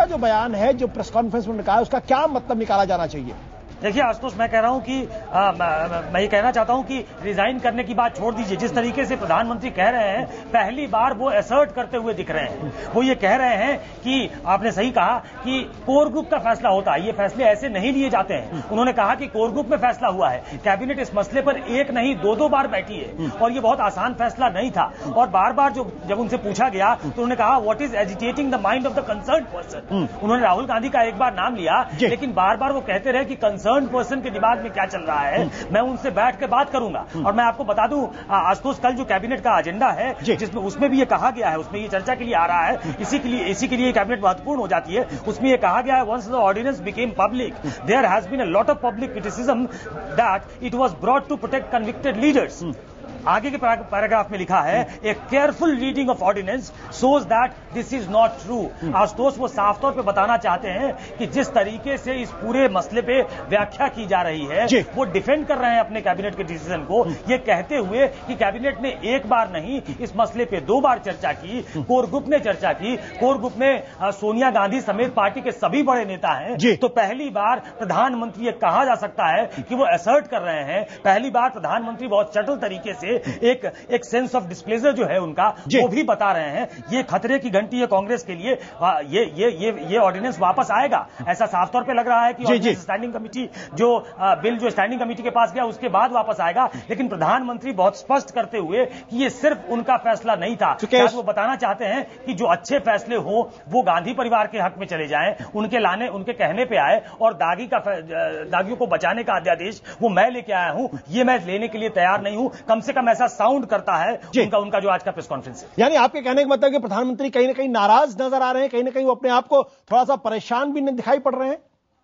जो बयान है, जो प्रेस कॉन्फ्रेंस में कहा है, उसका क्या मतलब निकाला जाना चाहिए? देखिए आशुतोष, मैं कह रहा हूं कि मैं ये कहना चाहता हूं कि रिजाइन करने की बात छोड़ दीजिए। जिस तरीके से प्रधानमंत्री कह रहे हैं, पहली बार वो असर्ट करते हुए दिख रहे हैं। वो ये कह रहे हैं कि आपने सही कहा कि कोर ग्रुप का फैसला होता है, ये फैसले ऐसे नहीं लिए जाते हैं। उन्होंने कहा कि कोर ग्रुप में फैसला हुआ है, कैबिनेट इस मसले पर एक नहीं दो बार बैठी है और ये बहुत आसान फैसला नहीं था। और बार बार जब उनसे पूछा गया तो उन्होंने कहा what is agitating the mind of the concern person. उन्होंने राहुल गांधी का एक बार नाम लिया, लेकिन बार बार वो कहते रहे कि कंसर्न पर्सन के दिमाग में क्या चल रहा है, मैं उनसे बैठ के बात करूंगा। और मैं आपको बता दूं आशुतोष, कल जो कैबिनेट का एजेंडा है, जिसमें उसमें भी ये कहा गया है, उसमें ये चर्चा के लिए आ रहा है, इसी के लिए कैबिनेट महत्वपूर्ण हो जाती है। उसमें ये कहा गया है, once the ordinance became public, there has been a lot of public criticism that it was brought to protect convicted leaders. आगे के पैराग्राफ में लिखा है, a careful reading of ordinance shows that this is not true. Ashutosh वो साफ तौर पे बताना चाहते हैं कि जिस तरीके से इस पूरे मसले पे व्याख्या की जा रही है, वो डिफेंड कर रहे हैं अपने कैबिनेट के डिसीजन को, ये कहते हुए कि कैबिनेट ने एक बार नहीं इस मसले पे 2 बार चर्चा की, कोर ग्रुप ने चर्चा की, कोर ग्रुप में सोनिया गांधी समेत पार्टी के सभी बड़े नेता हैं। तो पहली बार प्रधानमंत्री ये कहा जा सकता है कि वो असर्ट कर रहे हैं। पहली बार प्रधानमंत्री बहुत सटल तरीके से एक सेंस ऑफ डिस्प्लेजर जो है उनका, वो भी बता रहे हैं। ये खतरे की घंटी है कांग्रेस के लिए, ये ऑर्डिनेंस वापस आएगा, ऐसा साफ तौर पे लग रहा है कि स्टैंडिंग कमेटी बिल जो स्टैंडिंग कमेटी के पास गया उसके बाद वापस आएगा। लेकिन प्रधानमंत्री बहुत स्पष्ट करते हुए कि ये सिर्फ उनका फैसला नहीं था, वो बताना चाहते हैं कि जो अच्छे फैसले हो वो गांधी परिवार के हक में चले जाएं, उनके कहने पे आए, और दागियों को बचाने का अध्यादेश वो मैं लेके आया हूं, ये मैं लेने के लिए तैयार नहीं हूं। कम से कम ऐसा साउंड करता है उनका जो आज का प्रेस कॉन्फ्रेंस है। यानी आपके कहने का मतलब कि प्रधानमंत्री कहीं ना कहीं नाराज नजर आ रहे हैं, कहीं ना कहीं वो अपने आप को थोड़ा सा परेशान भी दिखाई पड़ रहे हैं।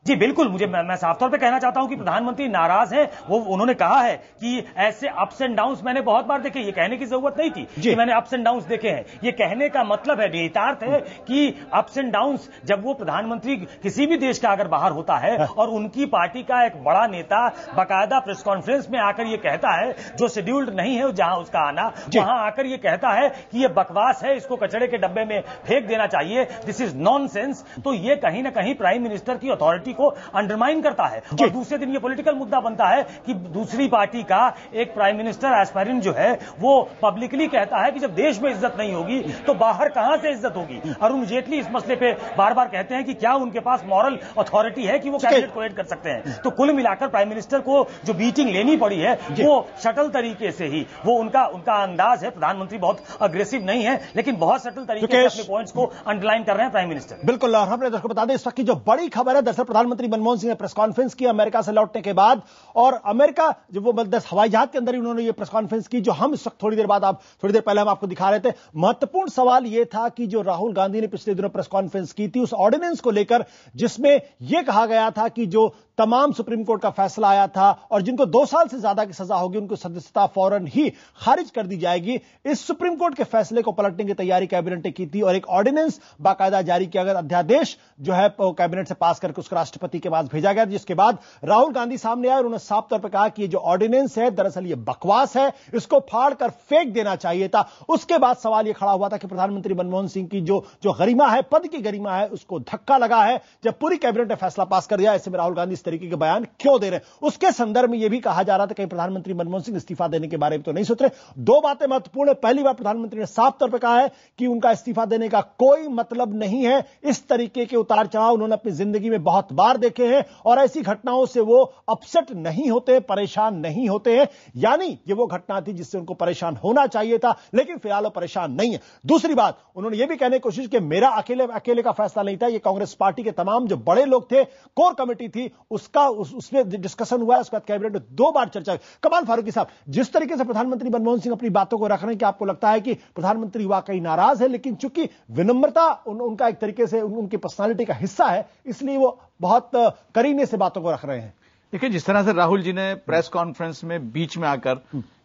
जी बिल्कुल, मैं साफ तौर पे कहना चाहता हूं कि प्रधानमंत्री नाराज हैं। उन्होंने कहा है कि ऐसे अप्स एंड डाउन्स मैंने बहुत बार देखे, ये कहने की जरूरत नहीं थी कि मैंने अप्स एंड डाउन्स देखे हैं। ये कहने का मतलब है, निहितार्थ है कि अप्स एंड डाउन्स, जब वो प्रधानमंत्री किसी भी देश का अगर बाहर होता है और उनकी पार्टी का एक बड़ा नेता बाकायदा प्रेस कॉन्फ्रेंस में आकर ये कहता है, जो शेड्यूल्ड नहीं है जहां उसका आना, वहां आकर ये कहता है कि ये बकवास है, इसको कचड़े के डब्बे में फेंक देना चाहिए, दिस इज नॉनसेंस, तो ये कहीं ना कहीं प्राइम मिनिस्टर की अथॉरिटी को अंडरमाइन करता है। और दूसरे दिन ये पॉलिटिकल मुद्दा बनता है कि दूसरी पार्टी का एक प्राइम मिनिस्टर एस्पायरेंट जो है वो पब्लिकली कहता है कि जब देश में इज्जत नहीं होगी तो बाहर कहां से इज्जत होगी। अरुण जेटली इस मसले पे बार बार कहते हैं कि क्या उनके पास मॉरल अथॉरिटी है कि वो कैबिनेट को एड कर सकते हैं। तो कुल मिलाकर प्राइम मिनिस्टर को जो बीटिंग लेनी पड़ी है वो सटल तरीके से ही, वो उनका अंदाज है। प्रधानमंत्री बहुत अग्रेसिव नहीं है, लेकिन बहुत सटल तरीके से अपने पॉइंट्स को अंडरलाइन कर रहे हैं प्राइम मिनिस्टर। बिल्कुल, और हमने दर्शकों को बता दें इस वक्त की जो बड़ी खबर है, दरअसल प्रधानमंत्री मनमोहन सिंह ने प्रेस कॉन्फ्रेंस की अमेरिका से लौटने के बाद, और अमेरिका जब वो हवाई जहाज के अंदर ही उन्होंने ये प्रेस कॉन्फ्रेंस की, जो हम इस वक्त थोड़ी देर पहले हम आपको दिखा रहे थे। महत्वपूर्ण सवाल यह था कि जो राहुल गांधी ने पिछले दिनों प्रेस कॉन्फ्रेंस की थी उस ऑर्डिनेंस को लेकर, जिसमें यह कहा गया था कि जो तमाम सुप्रीम कोर्ट का फैसला आया था और जिनको 2 साल से ज्यादा की सजा होगी उनको सदस्यता फौरन ही खारिज कर दी जाएगी, इस सुप्रीम कोर्ट के फैसले को पलटने की तैयारी कैबिनेट ने की थी और एक ऑर्डिनेंस बाकायदा जारी किया गया, अध्यादेश जो है कैबिनेट से पास करके उसको राष्ट्रपति के पास भेजा गया, जिसके बाद राहुल गांधी सामने आए और उन्होंने साफ तौर पर कहा कि ये जो ऑर्डिनेंस है दरअसल ये बकवास है, इसको फाड़ कर फेंक देना चाहिए था। उसके बाद सवाल यह खड़ा हुआ था कि प्रधानमंत्री मनमोहन सिंह की जो गरिमा है, पद की गरिमा है, उसको धक्का लगा है जब पूरी कैबिनेट ने फैसला पास कर दिया। ऐसे में राहुल गांधी इस तरीके के बयान क्यों दे रहे हैं? उसके संदर्भ में यह भी कहा जा रहा था कहीं प्रधानमंत्री मनमोहन सिंह इस्तीफा देने के बारे में तो नहीं सोच रहे। 2 बातें महत्वपूर्ण है। पहली बार प्रधानमंत्री ने साफ तौर पर कहा है कि उनका इस्तीफा देने का कोई मतलब नहीं है। इस तरीके के उतार चढ़ाव उन्होंने अपनी जिंदगी में बहुत बार देखे हैं और ऐसी घटनाओं से वो अपसेट नहीं होते, परेशान नहीं होते हैं। यानी ये वो घटना थी जिससे उनको परेशान होना चाहिए था, लेकिन फिलहाल वो परेशान नहीं है। दूसरी बात, उन्होंने ये भी कहने की कोशिश की मेरा अकेले का फैसला नहीं था, ये कांग्रेस पार्टी के तमाम जो बड़े लोग थे, कोर कमेटी थी, उसमें डिस्कशन हुआ है। उसके बाद कैबिनेट में 2 बार चर्चा। कमाल फारूकी साहब, जिस तरीके से प्रधानमंत्री मनमोहन सिंह अपनी बातों को रख रहे हैं, कि आपको लगता है कि प्रधानमंत्री वाकई नाराज है, लेकिन चूंकि विनम्रता उनका एक तरीके से उनकी पर्सनालिटी का हिस्सा है, इसलिए वो बहुत करीने से बातों को रख रहे हैं? देखिए, जिस तरह से राहुल जी ने प्रेस कॉन्फ्रेंस में बीच में आकर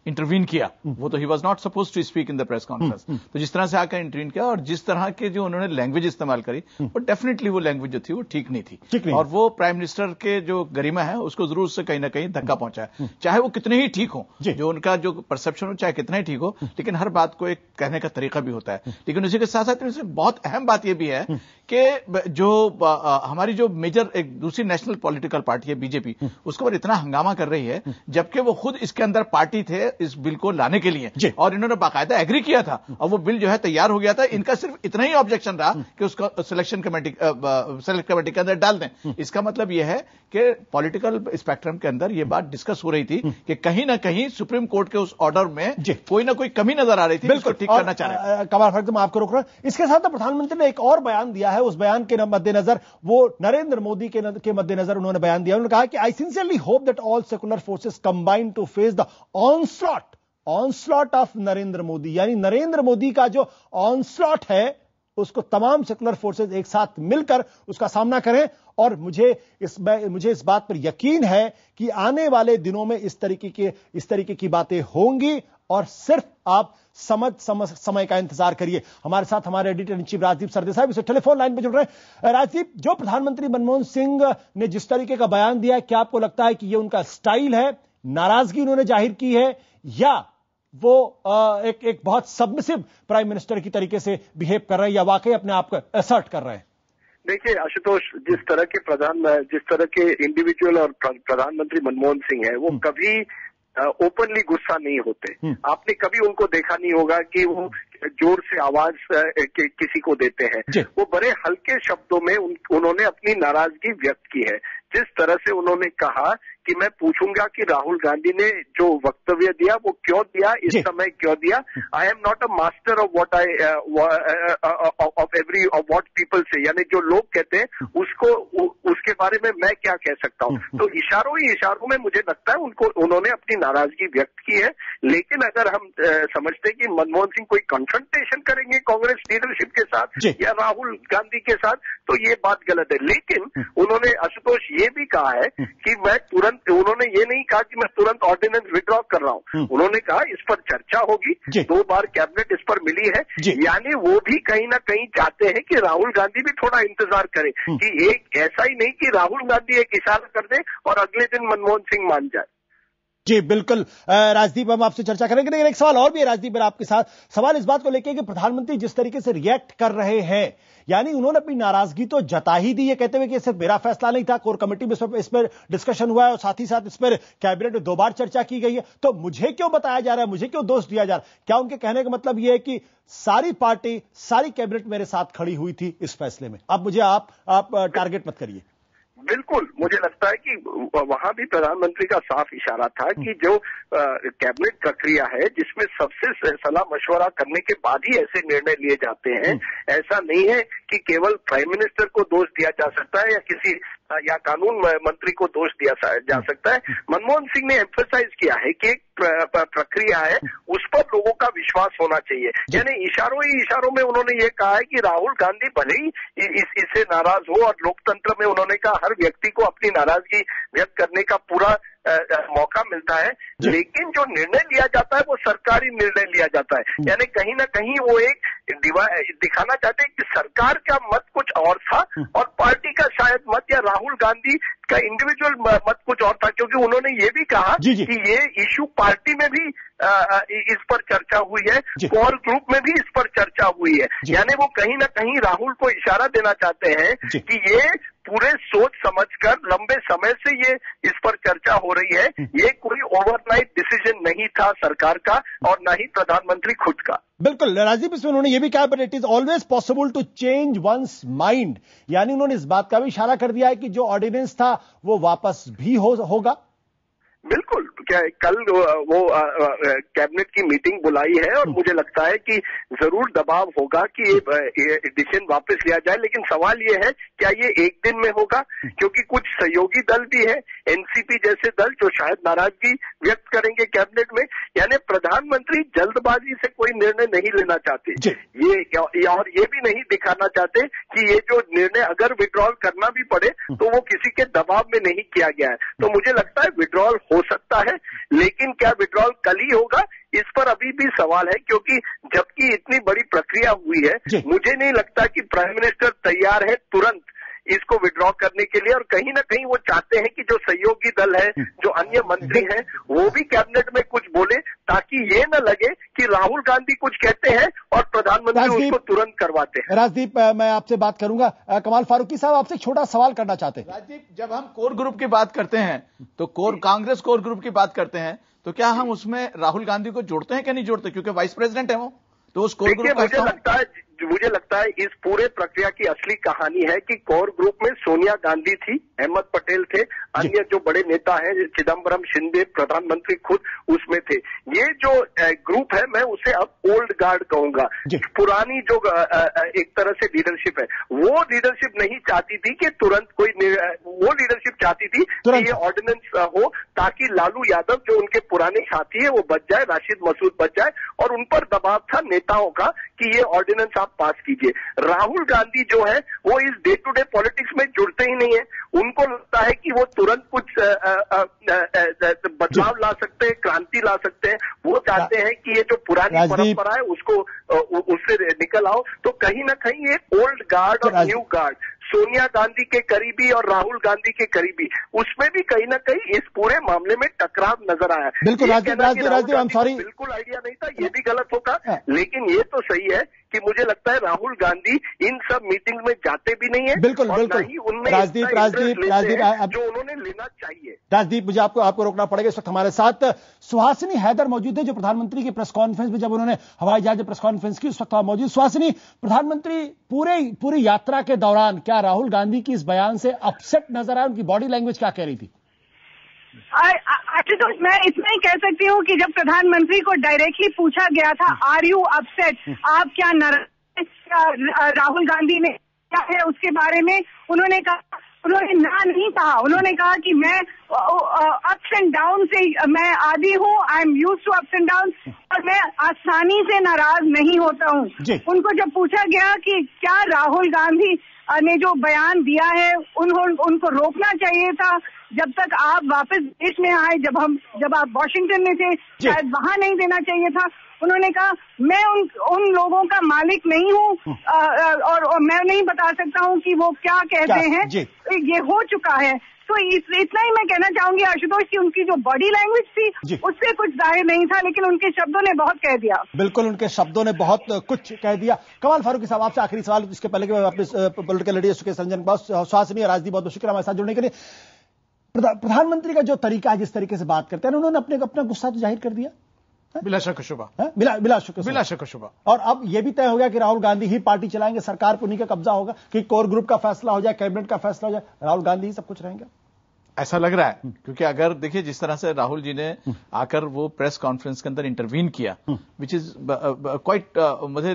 इंटरवीन किया, वो तो he was not suppose to speak in the press conference, तो जिस तरह से आकर इंटरवीन किया और जिस तरह के जो उन्होंने लैंग्वेज इस्तेमाल करी, वो डेफिनेटली वो लैंग्वेज जो थी वो ठीक नहीं थी और वो प्राइम मिनिस्टर के जो गरिमा है उसको जरूर से कहीं ना कहीं धक्का पहुंचा है। चाहे वो कितने ही ठीक हो, जो उनका जो परसेप्शन हो चाहे कितना ही ठीक हो, लेकिन हर बात को एक कहने का तरीका भी होता है। लेकिन उसी के साथ साथ बहुत अहम बात यह भी है कि जो हमारी जो मेजर एक दूसरी नेशनल पॉलिटिकल पार्टी है बीजेपी, उसके ऊपर इतना हंगामा कर रही है, जबकि वो खुद इसके अंदर पार्टी थे इस बिल को लाने के लिए, और इन्होंने बाकायदा एग्री किया था और वो बिल जो है तैयार हो गया था। इनका सिर्फ इतना ही ऑब्जेक्शन रहा कि उसको सेलेक्ट कमेटी के अंदर डाल दें। इसका मतलब यह है कि पॉलिटिकल स्पेक्ट्रम के अंदर यह बात डिस्कस हो रही थी कि कहीं ना कहीं सुप्रीम कोर्ट के उस ऑर्डर में कोई ना कोई कमी नजर आ रही थी, बिल्कुल ठीक करना चाह रहे हैं। कमाल फर्क, मैं आपको रोक रहा हूं। इसके साथ प्रधानमंत्री ने एक और बयान दिया है। उस बयान के मद्देनजर, वो नरेंद्र मोदी के मद्देनजर उन्होंने बयान दिया। उन्होंने कहा कि I sincerely hope that all secular forces combine to face the onslaught of Narendra Modi. यानी नरेंद्र मोदी का जो ऑनस्लॉट है उसको तमाम सेकुलर फोर्सेस एक साथ मिलकर उसका सामना करें। और मुझे इस बात पर यकीन है कि आने वाले दिनों में इस तरीके की बातें होंगी और सिर्फ आप समय का इंतजार करिए। हमारे साथ हमारे editor in chief Rajdeep Sardesai इसे टेलीफोन लाइन पर जुड़ रहे हैं। राजदीप, जो प्रधानमंत्री मनमोहन सिंह ने जिस तरीके का बयान दिया है, क्या आपको लगता है कि यह उनका स्टाइल है, नाराजगी उन्होंने जाहिर की है, या वो एक बहुत सबमिसिव प्राइम मिनिस्टर की तरीके से बिहेव कर रहे हैं, या वाकई अपने आप को असर्ट कर रहे हैं? देखिए आशुतोष, जिस तरह के इंडिविजुअल और प्रधानमंत्री मनमोहन सिंह है, वो कभी ओपनली गुस्सा नहीं होते। आपने कभी उनको देखा नहीं होगा कि वो जोर से आवाज किसी को देते हैं। वो बड़े हल्के शब्दों में उन्होंने अपनी नाराजगी व्यक्त की है। जिस तरह से उन्होंने कहा कि मैं पूछूंगा कि राहुल गांधी ने जो वक्तव्य दिया वो क्यों दिया, इस समय क्यों दिया। I am not a master of what people से, यानी जो लोग कहते हैं उसके बारे में मैं क्या कह सकता हूं। तो इशारों में मुझे लगता है उन्होंने अपनी नाराजगी व्यक्त की है। लेकिन अगर हम समझते हैं कि मनमोहन सिंह कोई कन्फ्रंटेशन करेंगे कांग्रेस लीडरशिप के साथ या राहुल गांधी के साथ, तो ये बात गलत है। लेकिन उन्होंने आशुतोष ये भी कहा है कि उन्होंने ये नहीं कहा कि मैं तुरंत ऑर्डिनेंस विड्रॉ कर रहा हूं। उन्होंने कहा इस पर चर्चा होगी, 2 बार कैबिनेट इस पर मिली है। यानी वो भी कहीं ना कहीं चाहते हैं कि राहुल गांधी भी थोड़ा इंतजार करें, कि एक ऐसा ही नहीं कि राहुल गांधी एक इशारा कर दे और अगले दिन मनमोहन सिंह मान जाए। जी बिल्कुल राजदीप, हम आपसे चर्चा करेंगे। लेकिन एक सवाल और भी है राजदीप, मेरा आपके साथ सवाल इस बात को लेकर कि प्रधानमंत्री जिस तरीके से रिएक्ट कर रहे हैं, यानी उन्होंने अपनी नाराजगी तो जता ही दी है, कहते हुए कि सिर्फ मेरा फैसला नहीं था, कोर कमेटी में इस पर डिस्कशन हुआ है और साथ ही साथ इस पर कैबिनेट में 2 बार चर्चा की गई है। तो मुझे क्यों बताया जा रहा है, मुझे क्यों दोष दिया जा रहा है? क्या उनके कहने का मतलब यह है कि सारी पार्टी, सारी कैबिनेट मेरे साथ खड़ी हुई थी इस फैसले में? अब मुझे आप टारगेट मत करिए। बिल्कुल, मुझे लगता है कि वहां भी प्रधानमंत्री का साफ इशारा था कि जो कैबिनेट प्रक्रिया है जिसमें सबसे सलाह मशवरा करने के बाद ही ऐसे निर्णय लिए जाते हैं, ऐसा नहीं है कि केवल प्राइम मिनिस्टर को दोष दिया जा सकता है या कानून मंत्री को दोष दिया जा सकता है। मनमोहन सिंह ने एम्फसाइज किया है कि एक प्रक्रिया है, उस पर लोगों का विश्वास होना चाहिए। यानी इशारों में उन्होंने ये कहा है कि राहुल गांधी भले ही इससे नाराज हो, और लोकतंत्र में उन्होंने कहा हर व्यक्ति को अपनी नाराजगी व्यक्त करने का पूरा मौका मिलता है, लेकिन जो निर्णय लिया जाता है वो सरकारी निर्णय लिया जाता है। यानी कहीं ना कहीं वो एक दिखाना चाहते हैं कि सरकार का मत कुछ और था और पार्टी का शायद मत या राहुल गांधी का इंडिविजुअल मत कुछ और था, क्योंकि उन्होंने ये भी कहा कि ये इशू पार्टी में भी इस पर चर्चा हुई है, कोर ग्रुप में भी इस पर चर्चा हुई है। यानी वो कहीं ना कहीं राहुल को इशारा देना चाहते हैं कि ये पूरे सोच समझकर लंबे समय से ये इस पर चर्चा हो रही है, ये कोई ओवरनाइट डिसीजन नहीं था सरकार का और न ही प्रधानमंत्री खुद का। बिल्कुल राजीव, इसमें उन्होंने ये भी कहा, but it is always possible to change once mind. यानी उन्होंने इस बात का भी इशारा कर दिया है कि जो ऑर्डिनेंस था वो वापस भी होगा। बिल्कुल, कल वो कैबिनेट की मीटिंग बुलाई है और मुझे लगता है कि जरूर दबाव होगा कि ये डिसीजन वापस लिया जाए। लेकिन सवाल ये है, क्या ये एक दिन में होगा? क्योंकि कुछ सहयोगी दल भी है, एनसीपी जैसे दल, जो शायद नाराजगी व्यक्त करेंगे कैबिनेट में। यानी प्रधानमंत्री जल्दबाजी से कोई निर्णय नहीं लेना चाहते, और ये भी नहीं दिखाना चाहते कि ये जो निर्णय अगर विड्रॉल करना भी पड़े तो वो किसी के दबाव में नहीं किया गया है। तो मुझे लगता है विड्रॉल हो सकता है, लेकिन क्या विड्रॉल कल ही होगा, इस पर अभी भी सवाल है। क्योंकि जबकि इतनी बड़ी प्रक्रिया हुई है, मुझे नहीं लगता कि प्राइम मिनिस्टर तैयार है तुरंत इसको विड्रॉ करने के लिए, और कहीं ना कहीं वो चाहते हैं कि जो सहयोगी दल है, जो अन्य मंत्री हैं, वो भी कैबिनेट में कुछ बोले, ताकि ये न लगे कि राहुल गांधी कुछ कहते हैं और प्रधानमंत्री उसको तुरंत करवाते हैं। राजदीप, मैं आपसे बात करूंगा। कमाल फारूकी साहब, आपसे एक छोटा सवाल करना चाहते हैं। राजदीप, जब हम कोर ग्रुप की बात करते हैं तो कांग्रेस कोर ग्रुप की बात करते हैं, तो क्या हम उसमें राहुल गांधी को जोड़ते हैं क्या नहीं जोड़ते? क्योंकि वाइस प्रेसिडेंट है वो, तो उस कोर ग्रुप का मुझे लगता है इस पूरे प्रक्रिया की असली कहानी है कि कोर ग्रुप में सोनिया गांधी थी, अहमद पटेल थे, अन्य जो बड़े नेता हैं, चिदम्बरम, शिंदे, प्रधानमंत्री खुद उसमें थे। ये जो ग्रुप है, मैं उसे अब ओल्ड गार्ड कहूंगा। पुरानी जो एक तरह से लीडरशिप है, वो लीडरशिप नहीं चाहती थी कि तुरंत वो लीडरशिप चाहती थी कि ये ऑर्डिनेंस हो, ताकि लालू यादव जो उनके पुराने साथी है वो बच जाए, राशिद मसूद बच जाए, और उन पर दबाव था नेताओं का कि ये ऑर्डिनेंस आप पास कीजिए। राहुल गांधी जो है वो इस डे टू डे पॉलिटिक्स में जुड़ते ही नहीं है। उनको लगता है कि वो तुरंत कुछ बदलाव ला सकते हैं, क्रांति ला सकते हैं। वो चाहते हैं कि ये जो पुरानी परंपरा है उससे निकल आओ। तो कहीं ना कहीं एक ओल्ड गार्ड और न्यू गार्ड, सोनिया गांधी के करीबी और राहुल गांधी के करीबी, उसमें भी कहीं ना कहीं इस पूरे मामले में टकराव नजर आया। बिल्कुल राजदीप, बिल्कुल आइडिया नहीं था, ये भी गलत होगा। लेकिन ये तो सही है कि मुझे लगता है राहुल गांधी इन सब मीटिंग में जाते भी नहीं है। बिल्कुल राजदीप, जो उन्होंने लेना चाहिए। राजदीप, मुझे आपको रोकना पड़ेगा। इस वक्त हमारे साथ सुहासिनी हैदर मौजूद है, जो प्रधानमंत्री की प्रेस कॉन्फ्रेंस में, जब उन्होंने हवाई जहाज प्रेस कॉन्फ्रेंस की, उस वक्त मौजूद। सुहासिनी, प्रधानमंत्री पूरी यात्रा के दौरान क्या राहुल गांधी की इस बयान से अपसेट नजर आया? उनकी बॉडी लैंग्वेज क्या कह रही थी? तो मैं इतना ही कह सकती हूँ कि जब प्रधानमंत्री को डायरेक्टली पूछा गया था, आर यू अपसेट, आप क्या नाराज, राहुल गांधी ने क्या है उसके बारे में, उन्होंने ना नहीं कहा। उन्होंने कहा कि मैं अप्स एंड डाउन से मैं आदी हूँ, I am used to ups and down, और मैं आसानी से नाराज नहीं होता हूँ। उनको जब पूछा गया कि क्या राहुल गांधी ने जो बयान दिया है उनको रोकना चाहिए था जब तक आप वापस देश में आए, जब आप वॉशिंगटन में थे, शायद वहां नहीं देना चाहिए था। उन्होंने कहा मैं उन लोगों का मालिक नहीं हूँ और मैं नहीं बता सकता हूँ कि वो क्या कहते हैं। ये हो चुका है। तो इतना ही मैं कहना चाहूंगी आशुतोष की उनकी जो बॉडी लैंग्वेज थी उससे कुछ जाहिर नहीं था, लेकिन उनके शब्दों ने बहुत कह दिया। बिल्कुल, उनके शब्दों ने बहुत कुछ कह दिया। कमाल फारूकी साहब, आपसे आखिरी सवाल, इसके पहले कि अपने पॉलिटिकल लीडर सुकेश रंजन, बहुत सुहासिनी और राजदीप, बहुत शुक्रिया हमारे साथ जुड़ने के लिए। प्रधानमंत्री का जो तरीका है, जिस तरीके से बात करते हैं, उन्होंने अपना गुस्सा तो जाहिर कर दिया, बिला शक शुबा। और अब यह भी तय हो गया कि राहुल गांधी ही पार्टी चलाएंगे, सरकार पर उन्हीं का कब्जा होगा, कि कोर ग्रुप का फैसला हो जाए, कैबिनेट का फैसला हो जाए, राहुल गांधी ही सब कुछ रहेंगे, ऐसा लग रहा है। क्योंकि अगर देखिए जिस तरह से राहुल जी ने आकर वो प्रेस कॉन्फ्रेंस के अंदर इंटरवीन किया, विच इज क्वाइट, मुझे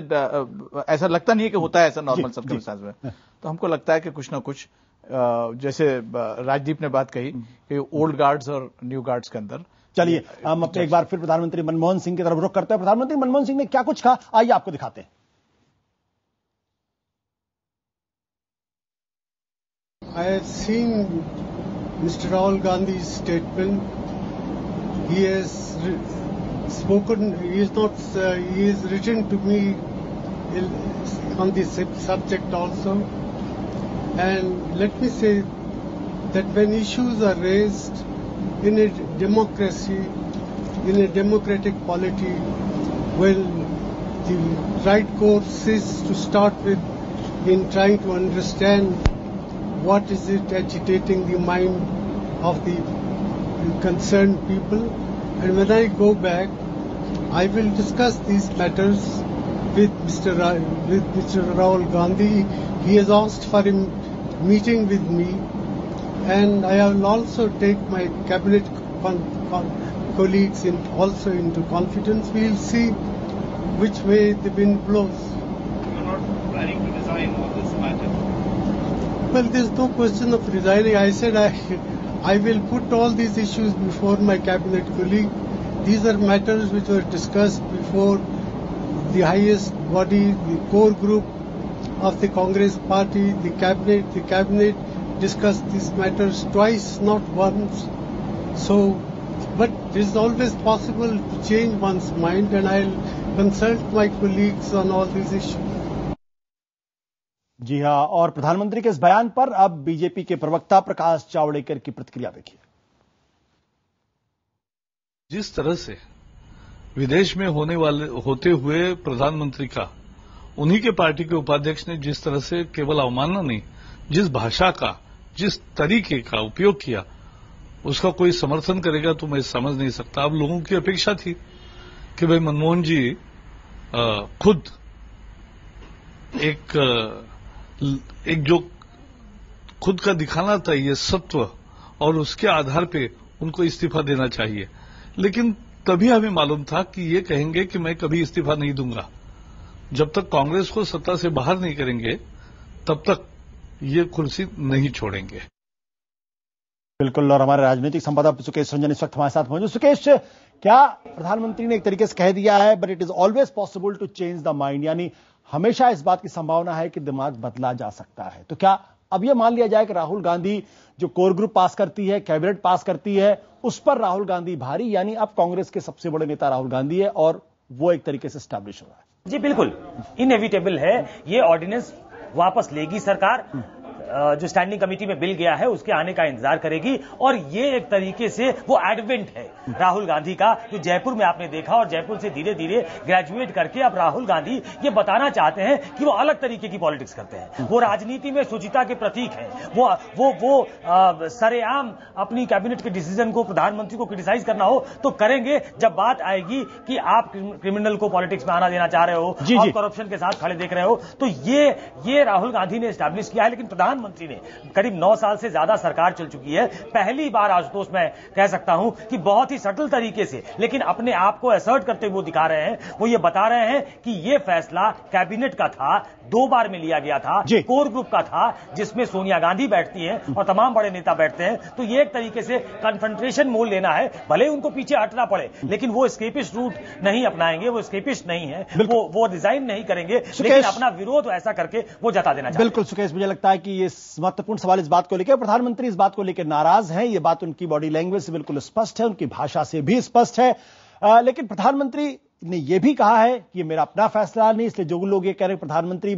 ऐसा लगता नहीं है कि होता है ऐसा नॉर्मल सर्कमस्टेंस में। तो हमको लगता है कि कुछ ना कुछ, जैसे राजदीप ने बात कही कि ओल्ड गार्ड्स और न्यू गार्ड्स के अंदर। चलिए हम अपने एक बार फिर प्रधानमंत्री मनमोहन सिंह की तरफ रुख करते हैं। प्रधानमंत्री मनमोहन सिंह ने क्या कुछ कहा, आइए आपको दिखाते हैं। I have seen Mr. Rahul Gandhi's statement. He has spoken. He is written to me on this subject also. And let me say that when issues are raised in a democracy, in a democratic polity, when the right course is to start with in trying to understand what is it agitating the mind of the concerned people. And when I go back, I will discuss these matters with Mr. Rahul Gandhi. He has asked for a meeting with me, and I will also take my cabinet colleagues also into confidence. We will see which way the wind blows. You are not planning to resign on this matter? Well, there's no question of resigning. I said I will put all these issues before my cabinet colleague. These are matters which were discussed before the highest body, the core group of the Congress party, the cabinet discussed these matters twice, not once. So, but it is always possible to change one's mind, and I'll consult my colleagues on all these issues. जी हां, और प्रधानमंत्री के इस बयान पर अब BJP के प्रवक्ता प्रकाश जावड़ेकर की प्रतिक्रिया देखिए। जिस तरह से विदेश में होते हुए प्रधानमंत्री का उन्हीं के पार्टी के उपाध्यक्ष ने जिस तरह से केवल अवमानना नहीं, जिस भाषा का, जिस तरीके का उपयोग किया, उसका कोई समर्थन करेगा तो मैं समझ नहीं सकता। अब लोगों की अपेक्षा थी कि भाई मनमोहन जी खुद एक जो खुद का दिखाना था ये सत्व, और उसके आधार पे उनको इस्तीफा देना चाहिए। लेकिन तभी हमें मालूम था कि ये कहेंगे कि मैं कभी इस्तीफा नहीं दूंगा, जब तक कांग्रेस को सत्ता से बाहर नहीं करेंगे तब तक ये कुर्सी नहीं छोड़ेंगे। बिल्कुल, और हमारे राजनीतिक संपादक सुकेश रंजन इस वक्त हमारे साथ मौजूद। सुकेश, क्या प्रधानमंत्री ने एक तरीके से कह दिया है but it is always possible to change the mind, यानी हमेशा इस बात की संभावना है कि दिमाग बदला जा सकता है, तो क्या अब यह मान लिया जाए कि राहुल गांधी जो कोर ग्रुप पास करती है, कैबिनेट पास करती है, उस पर राहुल गांधी भारी, यानी अब कांग्रेस के सबसे बड़े नेता राहुल गांधी है और वो एक तरीके से स्टैब्लिश हो रहा है? जी बिल्कुल, इनएविटेबल है। ये ऑर्डिनेंस वापस लेगी सरकार, जो स्टैंडिंग कमेटी में बिल गया है उसके आने का इंतजार करेगी, और ये एक तरीके से वो एडवेंट है राहुल गांधी का, जो जयपुर में आपने देखा, और जयपुर से धीरे धीरे ग्रेजुएट करके अब राहुल गांधी ये बताना चाहते हैं कि वो अलग तरीके की पॉलिटिक्स करते हैं, वो राजनीति में शुचिता के प्रतीक हैं, वो सरेआम अपनी कैबिनेट के डिसीजन को, प्रधानमंत्री को क्रिटिसाइज करना हो तो करेंगे, जब बात आएगी कि आप क्रिमिनल को पॉलिटिक्स में आना देना चाह रहे हो, आप करप्शन के साथ खड़े देख रहे हो, तो ये राहुल गांधी ने एस्टैब्लिश किया है। लेकिन प्रधानमंत्री ने करीब 9 साल से ज्यादा सरकार चल चुकी है, पहली बार आशुतोष मैं कह सकता हूं कि बहुत ही सटल तरीके से, लेकिन अपने आप को असर्ट करते हुए दिखा रहे हैं। वो ये बता रहे हैं कि ये फैसला कैबिनेट का था, 2 बार में लिया गया था, कोर ग्रुप का था, जिसमें सोनिया गांधी बैठती हैं और तमाम बड़े नेता बैठते हैं, तो ये एक तरीके से कन्फ्रंटेशन मोल लेना है, भले उनको पीछे हटना पड़े, लेकिन वो एस्केपिस्ट रूट नहीं अपनाएंगे, वो एस्केपिस्ट नहीं है, वो रिजाइन नहीं करेंगे, लेकिन अपना विरोध ऐसा करके वो जता देना चाहिए। बिल्कुल सुकेश, मुझे लगता है कि ये महत्वपूर्ण सवाल इस बात को लेकर, प्रधानमंत्री इस बात को लेकर नाराज हैं, ये बात उनकी बॉडी लैंग्वेज से बिल्कुल स्पष्ट है, उनकी भाषा से भी स्पष्ट है, लेकिन प्रधानमंत्री ने यह भी कहा है कि ये मेरा अपना फैसला नहीं, इसलिए जो लोग ये कह रहे हैं प्रधानमंत्री